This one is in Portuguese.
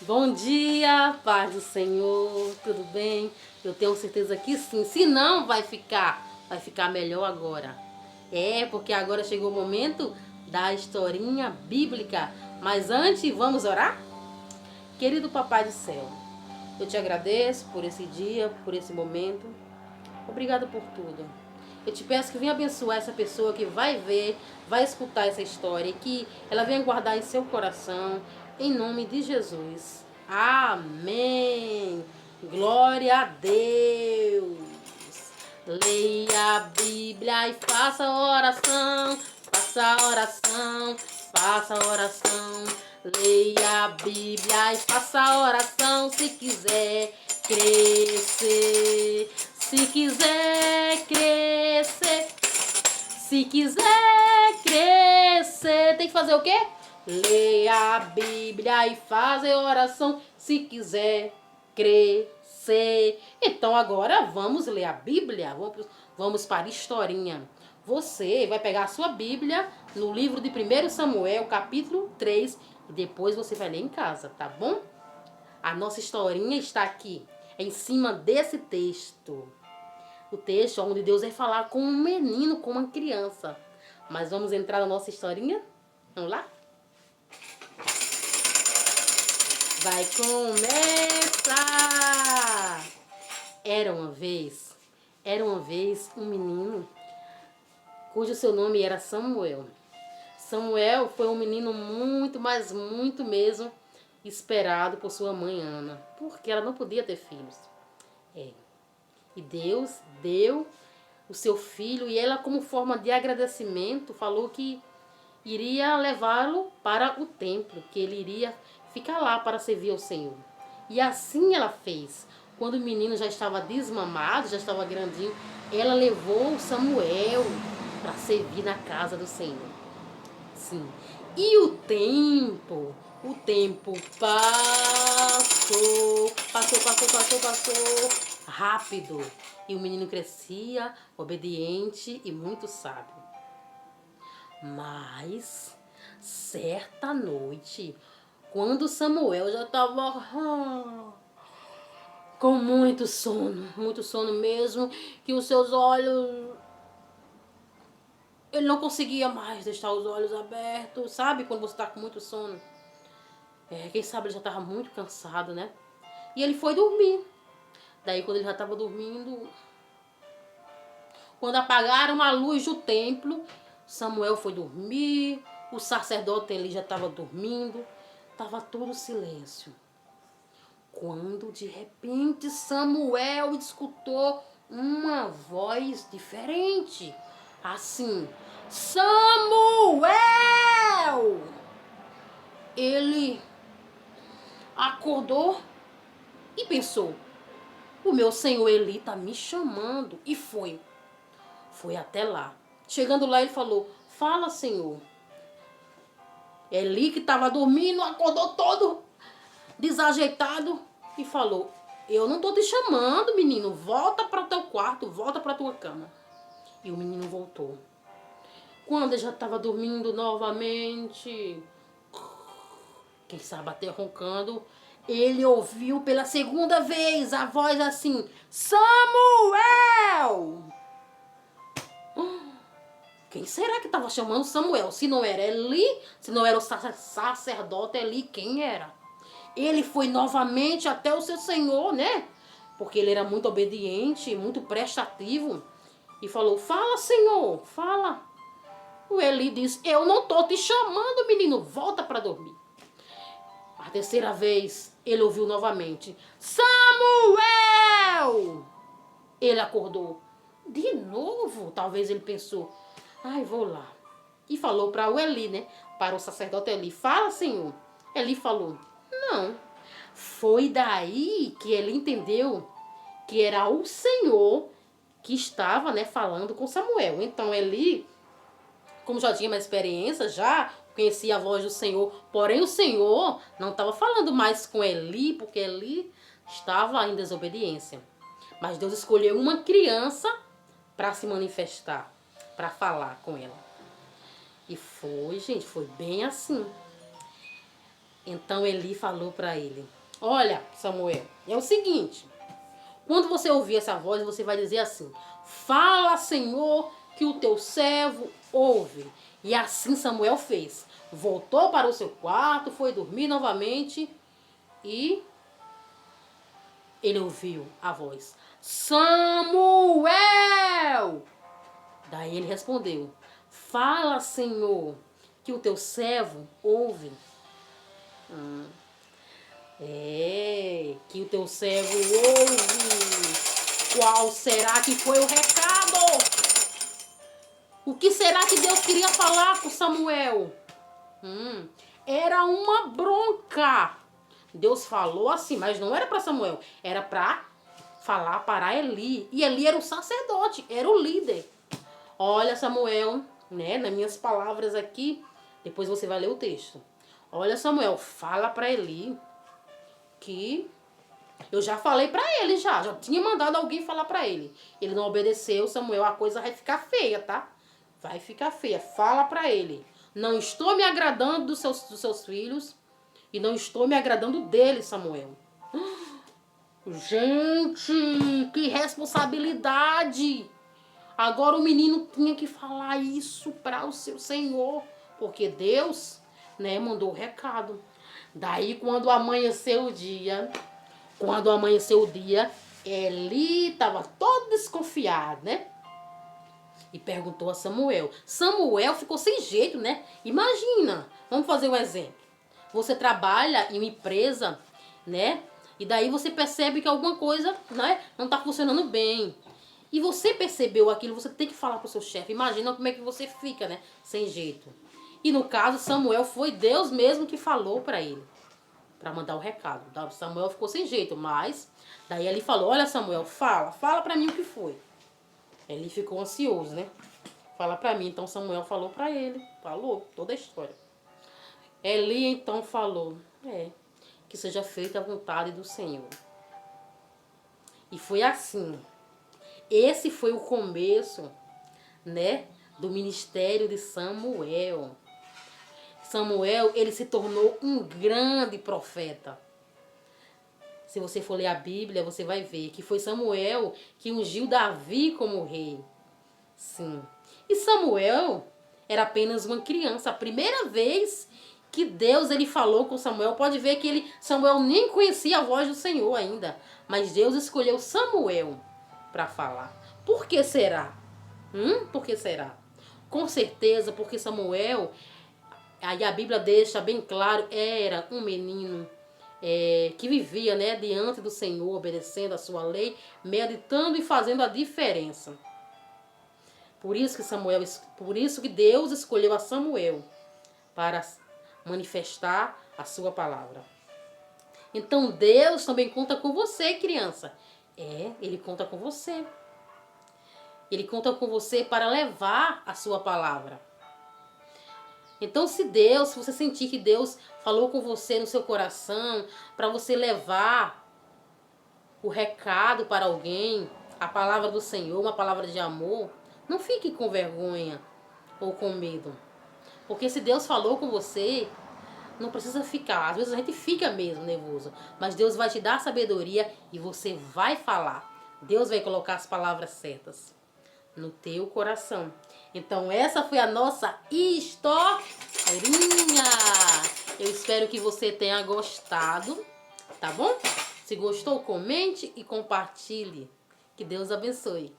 Bom dia, paz do Senhor, tudo bem? Eu tenho certeza que sim, se não vai ficar melhor agora. Porque agora chegou o momento da historinha bíblica. Mas antes, vamos orar? Querido Papai do Céu, eu te agradeço por esse dia, por esse momento. Obrigado por tudo. Eu te peço que venha abençoar essa pessoa que vai ver, vai escutar essa história e que ela venha guardar em seu coração, em nome de Jesus. Amém. Glória a Deus. Leia a Bíblia e faça oração, faça oração, faça oração. Leia a Bíblia e faça oração se quiser crescer. Se quiser crescer, se quiser crescer, tem que fazer o quê? Leia a Bíblia e fazer oração se quiser crescer. Então agora vamos ler a Bíblia, vamos para a historinha. Você vai pegar a sua Bíblia no livro de 1 Samuel, capítulo 3, e depois você vai ler em casa, tá bom? A nossa historinha está aqui, em cima desse texto. O texto onde Deus vai falar com um menino, com uma criança. Mas vamos entrar na nossa historinha? Vamos lá? Vai começar! Era uma vez um menino cujo seu nome era Samuel. Samuel foi um menino muito, mas muito mesmo esperado por sua mãe Ana, porque ela não podia ter filhos. E Deus deu o seu filho e ela, como forma de agradecimento, falou que iria levá-lo para o templo, que ele iria ficar lá para servir ao Senhor. E assim ela fez. Quando o menino já estava desmamado, já estava grandinho, ela levou Samuel para servir na casa do Senhor. Sim. E o tempo passou rápido. E o menino crescia, obediente e muito sábio. Mas, certa noite, quando Samuel já estava com muito sono mesmo, que os seus olhos... Ele não conseguia mais deixar os olhos abertos, sabe? Quando você está com muito sono. Quem sabe ele já estava muito cansado, né? E ele foi dormir. Daí, quando ele já estava dormindo, quando apagaram a luz do templo, Samuel foi dormir, o sacerdote ele já estava dormindo, estava todo silêncio. Quando de repente Samuel escutou uma voz diferente, assim: Samuel! Ele acordou e pensou: o meu senhor Eli está me chamando. E foi até lá. Chegando lá, ele falou: fala, Senhor. Eli, que estava dormindo, acordou todo desajeitado e falou: eu não estou te chamando, menino. Volta para o teu quarto, volta para a tua cama. E o menino voltou. Quando ele já estava dormindo novamente, quem sabe até roncando, ele ouviu pela segunda vez a voz assim: Samuel! Quem será que estava chamando Samuel? Se não era Eli, se não era o sacerdote Eli, quem era? Ele foi novamente até o seu senhor, né? Porque ele era muito obediente, muito prestativo. E falou: fala, Senhor, fala. O Eli disse: eu não estou te chamando, menino, volta para dormir. A terceira vez, ele ouviu novamente: Samuel! Ele acordou. De novo, talvez ele pensou: ai, vou lá. E falou para o Eli, né? Para o sacerdote Eli: fala, Senhor. Eli falou: não. Foi daí que ele entendeu que era o Senhor que estava, né, falando com Samuel. Então Eli, como já tinha mais experiência, já conhecia a voz do Senhor. Porém, o Senhor não estava falando mais com Eli, porque Eli estava em desobediência. Mas Deus escolheu uma criança para se manifestar, para falar com ela. E foi, gente, foi bem assim. Então Eli falou para ele: olha, Samuel, é o seguinte. Quando você ouvir essa voz, você vai dizer assim: fala, Senhor, que o teu servo ouve. E assim Samuel fez. Voltou para o seu quarto, foi dormir novamente e ele ouviu a voz: Samuel! Daí ele respondeu: fala, Senhor, que o teu servo ouve. Que o teu servo ouve. Qual será que foi o recado? O que será que Deus queria falar com Samuel? Era uma bronca. Deus falou assim, mas não era para Samuel, era para falar para Eli. E Eli era o sacerdote, era o líder. Olha, Samuel, né, nas minhas palavras aqui, depois você vai ler o texto. Olha, Samuel, fala para Eli que eu já falei para ele, já tinha mandado alguém falar para ele. Ele não obedeceu, Samuel, a coisa vai ficar feia, tá? Vai ficar feia. Fala para ele: não estou me agradando dos seus filhos e não estou me agradando dele, Samuel. Gente, que responsabilidade! Agora o menino tinha que falar isso para o seu Senhor, porque Deus, né, mandou o recado. Daí quando amanheceu o dia, Eli estava todo desconfiado, né? E perguntou a Samuel. Samuel ficou sem jeito, né? Imagina, vamos fazer um exemplo. Você trabalha em uma empresa, né? E daí você percebe que alguma coisa, né, não está funcionando bem. E você percebeu aquilo, você tem que falar para o seu chefe. Imagina como é que você fica, né? Sem jeito. E no caso, Samuel, foi Deus mesmo que falou para ele, para mandar o recado. Samuel ficou sem jeito, mas daí ele falou: olha, Samuel, fala para mim o que foi. Ele ficou ansioso, né? Fala para mim. Então Samuel falou para ele, falou toda a história. Eli então falou: que seja feita a vontade do Senhor. E foi assim. Esse foi o começo, né, do ministério de Samuel. Samuel, ele se tornou um grande profeta. Se você for ler a Bíblia, você vai ver que foi Samuel que ungiu Davi como rei. Sim. E Samuel era apenas uma criança. A primeira vez que Deus ele falou com Samuel, pode ver que Samuel nem conhecia a voz do Senhor ainda. Mas Deus escolheu Samuel para falar. Por que será? Por que será? Com certeza porque Samuel, aí a Bíblia deixa bem claro, era um menino que vivia, né, diante do Senhor, obedecendo a sua lei, meditando e fazendo a diferença. Por isso que Deus escolheu a Samuel para manifestar a sua palavra. Então Deus também conta com você, criança. Ele conta com você. Ele conta com você para levar a sua palavra. Então se você sentir que Deus falou com você no seu coração, para você levar o recado para alguém, a palavra do Senhor, uma palavra de amor, não fique com vergonha ou com medo. Porque se Deus falou com você, não precisa ficar. Às vezes a gente fica mesmo nervoso. Mas Deus vai te dar sabedoria e você vai falar. Deus vai colocar as palavras certas no teu coração. Então essa foi a nossa historinha. Eu espero que você tenha gostado, tá bom? Se gostou, comente e compartilhe. Que Deus abençoe.